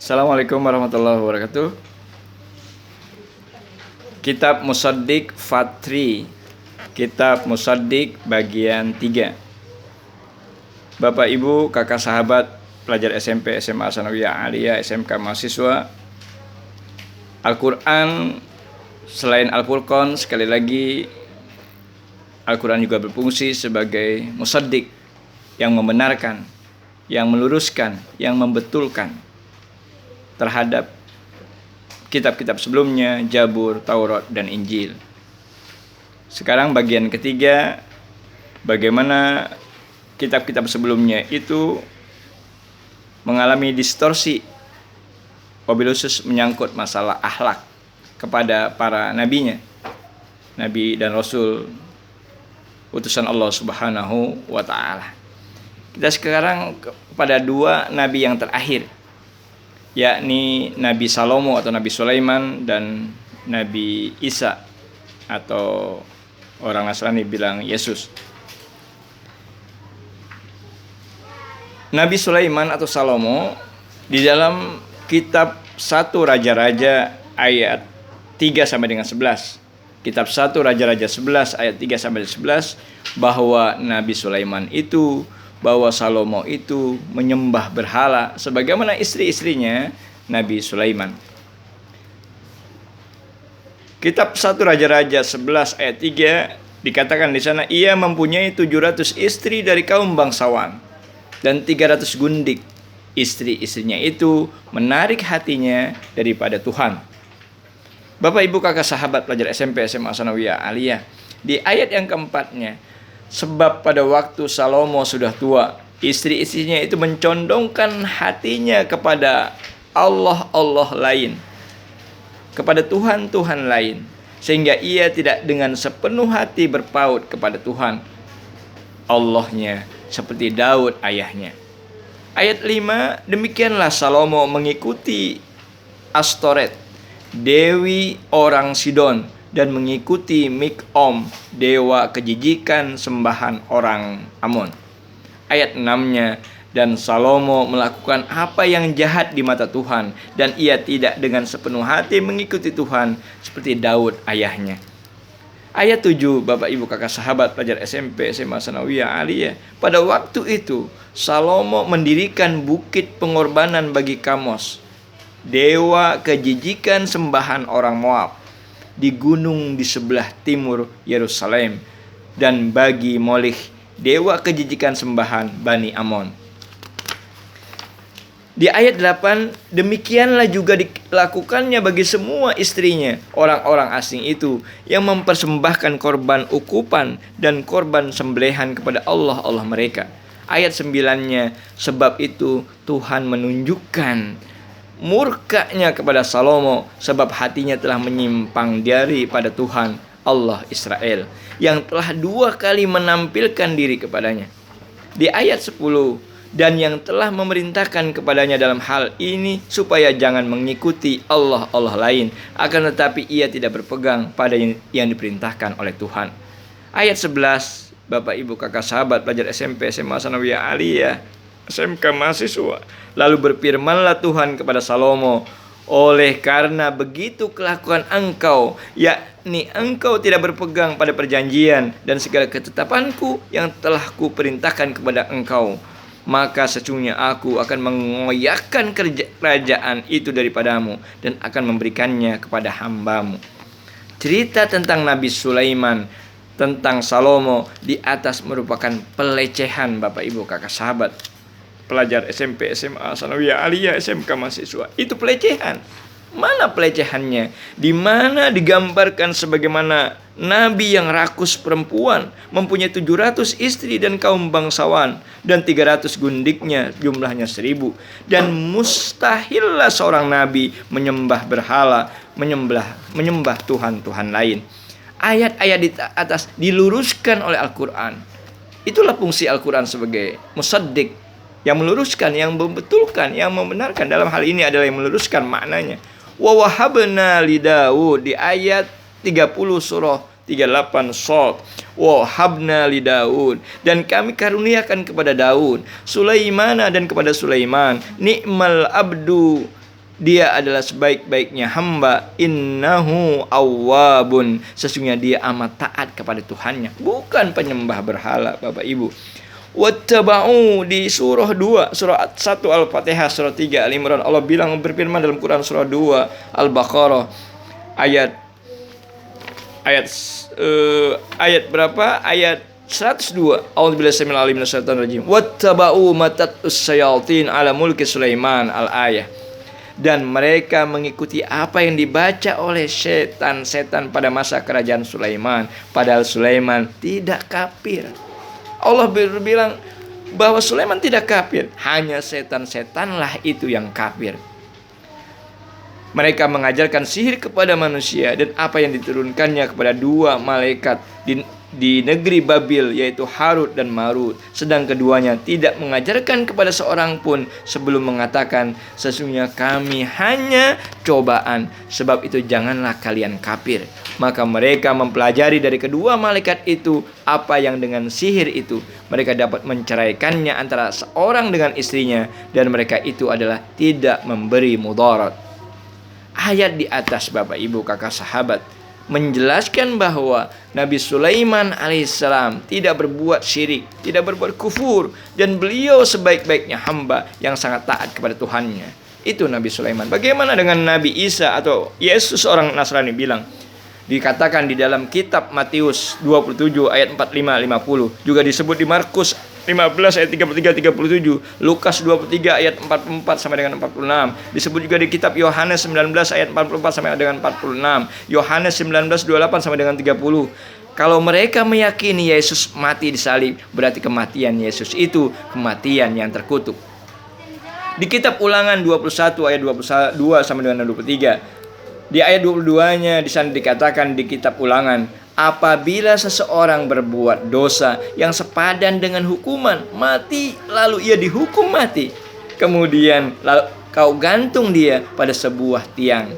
Assalamualaikum warahmatullahi wabarakatuh. Kitab Musaddiq Fatri, Kitab Musaddiq bagian 3. Bapak Ibu, kakak sahabat, pelajar SMP, SMA, Sanawiyah, Aliyah, SMK, mahasiswa, Al-Quran selain Al-Furqan, sekali lagi Al-Quran juga berfungsi sebagai musaddiq, yang membenarkan, yang meluruskan, yang membetulkan terhadap kitab-kitab sebelumnya, Jabur, Taurat, dan Injil. Sekarang bagian ketiga, bagaimana kitab-kitab sebelumnya itu mengalami distorsi, wabil khusus menyangkut masalah akhlak kepada para nabinya, nabi dan rasul utusan Allah Subhanahu wa ta'ala. Kita sekarang kepada dua nabi yang terakhir, yakni Nabi Salomo atau Nabi Sulaiman dan Nabi Isa atau orang Nasrani bilang Yesus. Nabi Sulaiman atau Salomo di dalam kitab 1 Raja-Raja ayat 3 sampai dengan 11. Kitab 1 Raja-Raja 11 ayat 3 sampai 11 bahwa Nabi Sulaiman itu, bahwa Salomo itu menyembah berhala sebagaimana istri-istrinya Nabi Sulaiman. Kitab 1 Raja-Raja 11 ayat 3 dikatakan di sana, ia mempunyai 700 istri dari kaum bangsawan dan 300 gundik. Istri-istrinya itu menarik hatinya daripada Tuhan. Bapak Ibu kakak sahabat pelajar SMP, SMA, Sanawiyah, Aliyah, di ayat yang keempatnya, sebab pada waktu Salomo sudah tua, istri-istrinya itu mencondongkan hatinya kepada Allah lain, kepada Tuhan lain, sehingga ia tidak dengan sepenuh hati berpaut kepada Tuhan Allahnya seperti Daud ayahnya. Ayat 5, demikianlah Salomo mengikuti Astoret, dewi orang Sidon, dan mengikuti Mikom, dewa kejijikan sembahan orang Amon. Ayat 6-nya, dan Salomo melakukan apa yang jahat di mata Tuhan, dan ia tidak dengan sepenuh hati mengikuti Tuhan seperti Daud ayahnya. Ayat 7, Bapak Ibu kakak sahabat pelajar SMP, SMA, Sanawiyah, Aliyah, pada waktu itu Salomo mendirikan bukit pengorbanan bagi Kamos, dewa kejijikan sembahan orang Moab, di gunung di sebelah timur Yerusalem, dan bagi Molih, dewa kejijikan sembahan Bani Amon. Di ayat 8, demikianlah juga dilakukannya bagi semua istrinya, orang-orang asing itu, yang mempersembahkan korban ukupan dan korban sembelihan kepada Allah mereka. Ayat 9-nya, sebab itu Tuhan menunjukkan murkanya kepada Salomo, sebab hatinya telah menyimpang daripada Tuhan Allah Israel, yang telah 2 kali menampilkan diri kepadanya. Di ayat 10, dan yang telah memerintahkan kepadanya dalam hal ini supaya jangan mengikuti Allah lain, akan tetapi ia tidak berpegang pada yang diperintahkan oleh Tuhan. Ayat 11, Bapak Ibu kakak sahabat pelajar SMP, SMA, Sanawiyah, Aliyah, SMK, mahasiswa, lalu berfirmanlah Tuhan kepada Salomo, oleh karena begitu kelakuan engkau, yakni engkau tidak berpegang pada perjanjian dan segala ketetapanku yang telah kuperintahkan kepada engkau, maka sesungguhnya aku akan mengoyakkan kerajaan itu daripadamu dan akan memberikannya kepada hambamu. Cerita tentang Nabi Sulaiman, tentang Salomo di atas merupakan pelecehan, Bapak Ibu kakak sahabat pelajar SMP, SMA, Sanawiyah, Aliyah, SMK, mahasiswa. Itu pelecehan. Mana pelecehannya? Di mana digambarkan sebagaimana nabi yang rakus perempuan, mempunyai 700 istri dan kaum bangsawan, dan 300 gundiknya, jumlahnya 1000. Dan mustahillah seorang nabi menyembah berhala, menyembah Tuhan lain. Ayat-ayat di atas diluruskan oleh Al-Quran. Itulah fungsi Al-Quran sebagai musaddiq, yang meluruskan, yang membetulkan, yang membenarkan. Dalam hal ini adalah yang meluruskan maknanya. Wa wahabna li Daud, di ayat 30 surah 38 Shad. Wa habna li Daud, dan kami karuniakan kepada Daud, Sulaimana, dan kepada Sulaiman, ni'mal abdu, Dia adalah sebaik-baiknya hamba. Innahu awwabun. Sesungguhnya dia amat taat kepada Tuhannya, bukan penyembah berhala, Bapak Ibu. Wattaba'u di surah 2, surah 1 Al-Fatihah, surah 3 Al-Imran, Allah bilang berfirman dalam Quran surah 2 Al-Baqarah ayat berapa? Ayat 102. A'udzubillahi minasyaitonir rajim minasyaitonir rajim. Wattaba'u matatus syayatin ala mulki Sulaiman al-ayah. Dan mereka mengikuti apa yang dibaca oleh setan-setan pada masa kerajaan Sulaiman, padahal Sulaiman tidak kafir. Allah berbilang bahwa Sulaiman tidak kafir, hanya setan-setanlah itu yang kafir. Mereka mengajarkan sihir kepada manusia dan apa yang diturunkannya kepada dua malaikat di negeri Babil, yaitu Harut dan Marut. Sedang keduanya tidak mengajarkan kepada seorang pun sebelum mengatakan, sesungguhnya kami hanya cobaan, sebab itu janganlah kalian kafir. Maka mereka mempelajari dari kedua malaikat itu apa yang dengan sihir itu mereka dapat menceraikannya antara seorang dengan istrinya, dan mereka itu adalah tidak memberi mudarat. Ayat di atas, Bapak Ibu kakak sahabat, menjelaskan bahwa Nabi Sulaiman alaihissalam tidak berbuat syirik, tidak berbuat kufur, dan beliau sebaik-baiknya hamba yang sangat taat kepada Tuhannya. Itu Nabi Sulaiman. Bagaimana dengan Nabi Isa atau Yesus orang Nasrani bilang? Dikatakan di dalam kitab Matius 27 ayat 45-50, juga disebut di Markus 15 ayat 33-37, Lukas 23 ayat 44 sampai dengan 46, disebut juga di kitab Yohanes 19 ayat 44 sampai dengan 46, Yohanes 19:28 sampai dengan 30. Kalau mereka meyakini Yesus mati di salib, berarti kematian Yesus itu kematian yang terkutuk. Di kitab Ulangan 21 ayat 22 sampai dengan 23, di ayat 22-nya di sana dikatakan di kitab Ulangan, apabila seseorang berbuat dosa yang sepadan dengan hukuman mati, lalu ia dihukum mati, kemudian lalu kau gantung dia pada sebuah tiang.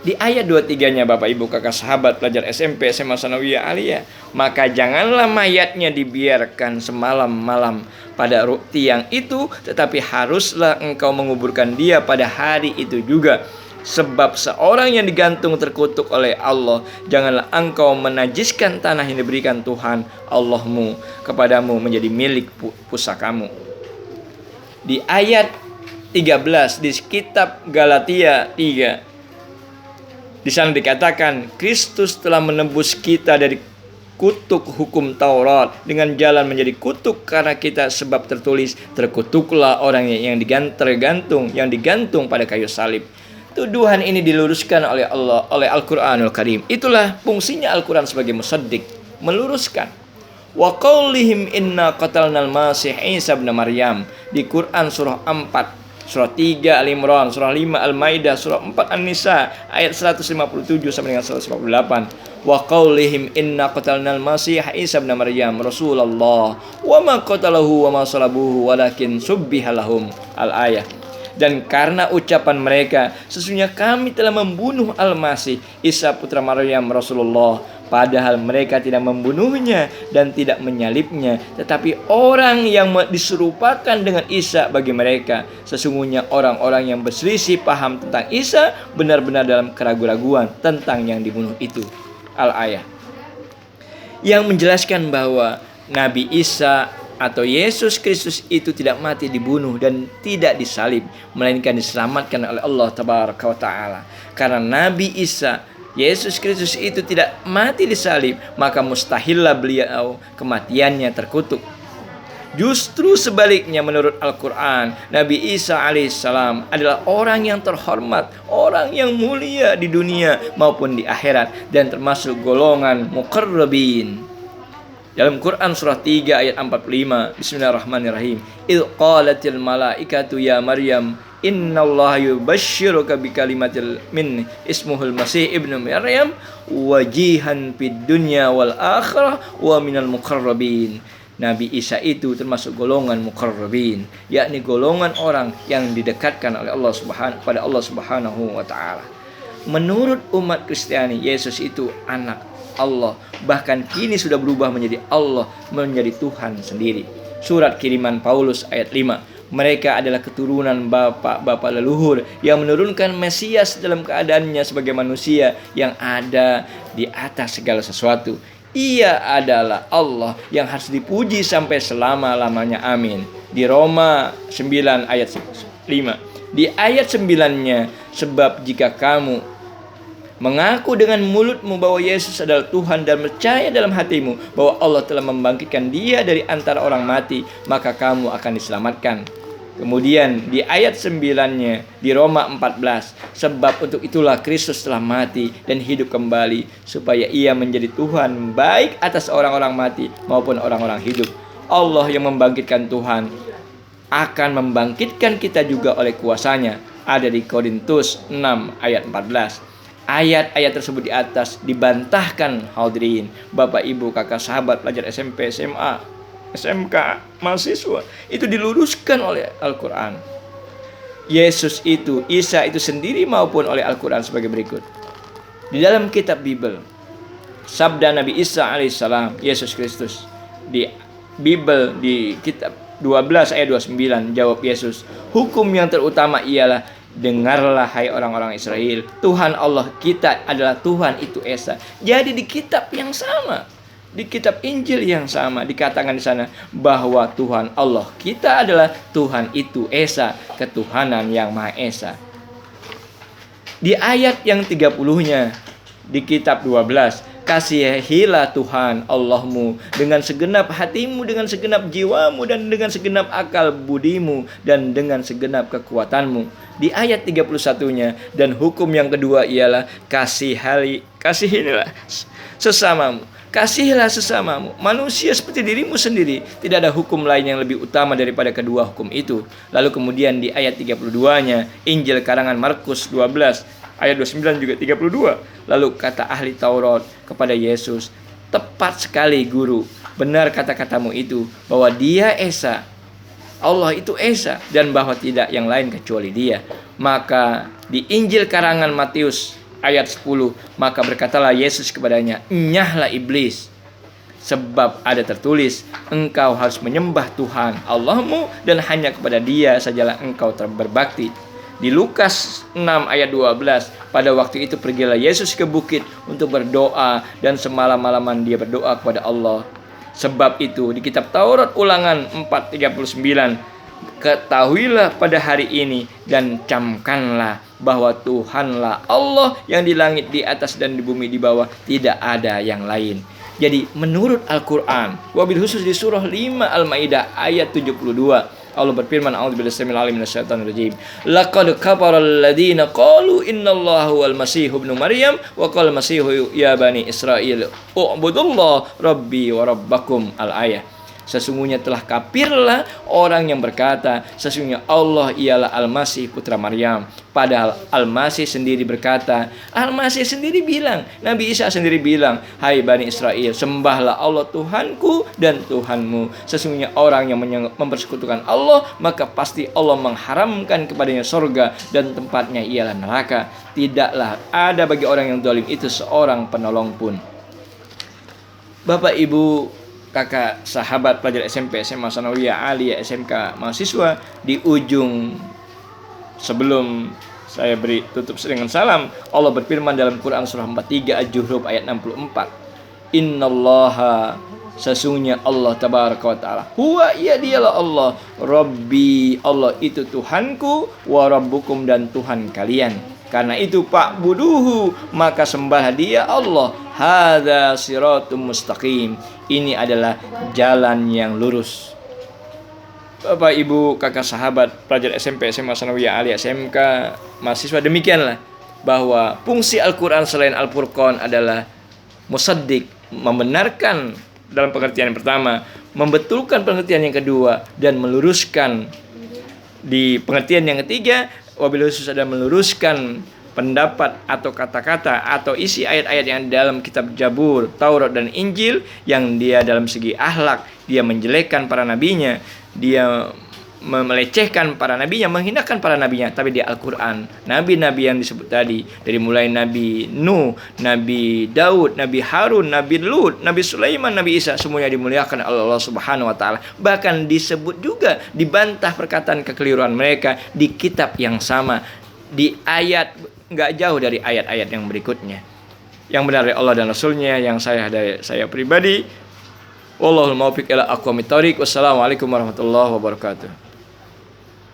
Di ayat 23-nya Bapak Ibu kakak sahabat pelajar SMP SMA Sanawiyah Aliyah, maka janganlah mayatnya dibiarkan semalam-malam pada tiang itu, tetapi haruslah engkau menguburkan dia pada hari itu juga. Sebab seorang yang digantung terkutuk oleh Allah. Janganlah engkau menajiskan tanah yang diberikan Tuhan Allahmu kepadamu menjadi milik pusakamu. Di ayat 13 di kitab Galatia 3, di sana dikatakan Kristus telah menebus kita dari kutuk hukum Taurat dengan jalan menjadi kutuk karena kita, sebab tertulis, terkutuklah orang yang digantung pada kayu salib. Tuduhan ini diluruskan oleh Allah, oleh Al-Quranul Karim. Itulah fungsinya Al-Quran sebagai musaddiq, meluruskan. Wa qaulihim inna qatalnal masih Isa ibn Maryam, di Quran surah 4, surah 3 Al-Imran, surah 5 Al-Maidah, surah 4 An-Nisa ayat 157 sampai dengan 148. Wa qaulihim inna qatalnal masih Isa ibn Maryam Rasulullah wa ma qatalahu wa ma salabuhu walakin subbiha lahum. Al-ayah. Dan karena ucapan mereka, sesungguhnya kami telah membunuh Al-Masih Isa putra Maryam Rasulullah, padahal mereka tidak membunuhnya dan tidak menyalibnya, tetapi orang yang diserupakan dengan Isa bagi mereka. Sesungguhnya orang-orang yang berselisih paham tentang Isa benar-benar dalam keraguan-raguan tentang yang dibunuh itu. Al-ayah, yang menjelaskan bahwa Nabi Isa atau Yesus Kristus itu tidak mati, dibunuh, dan tidak disalib, melainkan diselamatkan oleh Allah Tabaraka wa Ta'ala. Karena Nabi Isa, Yesus Kristus itu tidak mati disalib, maka mustahillah beliau kematiannya terkutuk. Justru sebaliknya, menurut Al-Quran, Nabi Isa alaihissalam adalah orang yang terhormat, orang yang mulia di dunia maupun di akhirat, dan termasuk golongan muqarrabin. Dalam Quran surah 3 ayat 45, Bismillahirrahmanirrahim. Idh qalatil malaikatu ya Maryam innallaha yubashshiruka bikalimatil min ismuhul masih ibnu Maryam wajihan fid dunya wal akhirah wa minal muqarrabin. Nabi Isa itu termasuk golongan muqarrabin, yakni golongan orang yang didekatkan oleh Allah Subhanahu wa Ta'ala. Menurut umat Kristiani, Yesus itu anak Allah, bahkan kini sudah berubah menjadi Allah, menjadi Tuhan sendiri. Surat kiriman Paulus ayat 5, Mereka adalah keturunan bapak-bapak leluhur yang menurunkan Mesias dalam keadaannya sebagai manusia yang ada di atas segala sesuatu. Ia adalah Allah yang harus dipuji sampai selama-lamanya. Amin. Di Roma 9 ayat 5. Di ayat 9-nya, sebab jika kamu mengaku dengan mulutmu bahwa Yesus adalah Tuhan dan percaya dalam hatimu bahwa Allah telah membangkitkan Dia dari antara orang mati, maka kamu akan diselamatkan. Kemudian di ayat 9-nya di Roma 14, sebab untuk itulah Kristus telah mati dan hidup kembali supaya Ia menjadi Tuhan baik atas orang-orang mati maupun orang-orang hidup. Allah yang membangkitkan Tuhan akan membangkitkan kita juga oleh kuasanya. Ada di Korintus 6 ayat 14. Ayat-ayat tersebut di atas dibantahkan hadirin, Bapak Ibu, kakak, sahabat, pelajar SMP, SMA, SMK, mahasiswa. Itu diluruskan oleh Al-Quran. Yesus itu, Isa itu sendiri maupun oleh Al-Quran sebagai berikut. Di dalam kitab Bible, sabda Nabi Isa alaihissalam, Yesus Kristus. Di Bible, di kitab 12 ayat 29, jawab Yesus, hukum yang terutama ialah, dengarlah hai orang-orang Israel, Tuhan Allah kita adalah Tuhan itu Esa. Jadi di kitab yang sama, di kitab Injil yang sama dikatakan di sana bahwa Tuhan Allah kita adalah Tuhan itu Esa, ketuhanan yang Maha Esa. Di ayat yang 30-nya di kitab 12, kasihilah Tuhan Allahmu dengan segenap hatimu, dengan segenap jiwamu, dan dengan segenap akal budimu, dan dengan segenap kekuatanmu. Di ayat 31-nya, dan hukum yang kedua ialah kasihilah sesamamu. Kasihilah sesamamu, manusia seperti dirimu sendiri. Tidak ada hukum lain yang lebih utama daripada kedua hukum itu. Lalu kemudian di ayat 32-nya, Injil karangan Markus 12, ayat 29 juga 32. Lalu kata ahli Taurat kepada Yesus, tepat sekali guru, benar kata-katamu itu, bahwa Dia Esa, Allah itu Esa, dan bahwa tidak yang lain kecuali Dia. Maka di Injil karangan Matius ayat 10, maka berkatalah Yesus kepadanya, enyahlah iblis, sebab ada tertulis, engkau harus menyembah Tuhan Allahmu dan hanya kepada Dia sajalah engkau berbakti. Di Lukas 6 ayat 12, pada waktu itu pergilah Yesus ke bukit untuk berdoa, dan semalam-malaman Dia berdoa kepada Allah. Sebab itu di kitab Taurat Ulangan 4:39, ketahuilah pada hari ini dan camkanlah bahwa Tuhanlah Allah yang di langit di atas dan di bumi di bawah, tidak ada yang lain. Jadi menurut Al-Quran, wabil khusus di surah 5 Al-Maidah ayat 72, Allah berfirman, a'udzubillahi samil alim minasyaitonir rajim, laqad kafara alladziina qalu innallaha huwal masiih ibnu maryam wa qala masiihu ya bani israil u'budullaha rabbi wa rabbakum. Al-ayah. Sesungguhnya telah kafirlah orang yang berkata, sesungguhnya Allah ialah Al-Masih putra Maryam. Padahal Al-Masih sendiri berkata, Al-Masih sendiri bilang, Nabi Isa sendiri bilang, hai Bani Israel, sembahlah Allah Tuhanku dan Tuhanmu. Sesungguhnya orang yang mempersekutukan Allah, maka pasti Allah mengharamkan kepadanya surga dan tempatnya ialah neraka. Tidaklah ada bagi orang yang zalim itu seorang penolong pun. Bapak, Ibu, kakak, sahabat, pelajar SMP, SMA, Sanawiyah, Aliyah, SMK, mahasiswa, di ujung sebelum saya beri tutup dengan salam, Allah berfirman dalam Quran surah 43 Az-Zuhruf ayat 64, innallaha, sesungguhnya Allah tabaraka wa ta'ala, huwa, ia dialah Allah, Rabbi, Allah itu Tuhanku, wa rabbukum, dan Tuhan kalian. Karena itu Pak Buduhu, maka sembahlah Dia Allah. Hadza siratum mustaqim. Ini adalah jalan yang lurus. Bapak, Ibu, kakak, sahabat, pelajar SMP, SMA, Sanawiyah, Aliyah, SMK, mahasiswa, demikianlah bahwa fungsi Al-Quran selain Al-Furqan adalah musaddiq, membenarkan dalam pengertian yang pertama, membetulkan pengertian yang kedua, dan meluruskan di pengertian yang ketiga. Wabil khusus ada meluruskan pendapat atau kata-kata atau isi ayat-ayat yang dalam kitab Zabur, Taurat, dan Injil, yang dia dalam segi akhlak dia menjelekkan para nabinya, dia melecehkan para nabinya, menghinakan para nabinya. Tapi di Al-Quran, nabi-nabi yang disebut tadi, dari mulai Nabi Nuh, Nabi Daud, Nabi Harun, Nabi Lut, Nabi Sulaiman, Nabi Isa, semuanya dimuliakan oleh Allah Subhanahu wa Ta'ala. Bahkan disebut juga, dibantah perkataan kekeliruan mereka di kitab yang sama, di ayat nggak jauh dari ayat-ayat yang berikutnya. Yang benar dari Allah dan Rasulnya, yang dari saya pribadi. Wallahul muwaffiq ila aqwamit thoriq. Wassalamualaikum warahmatullahi wabarakatuh.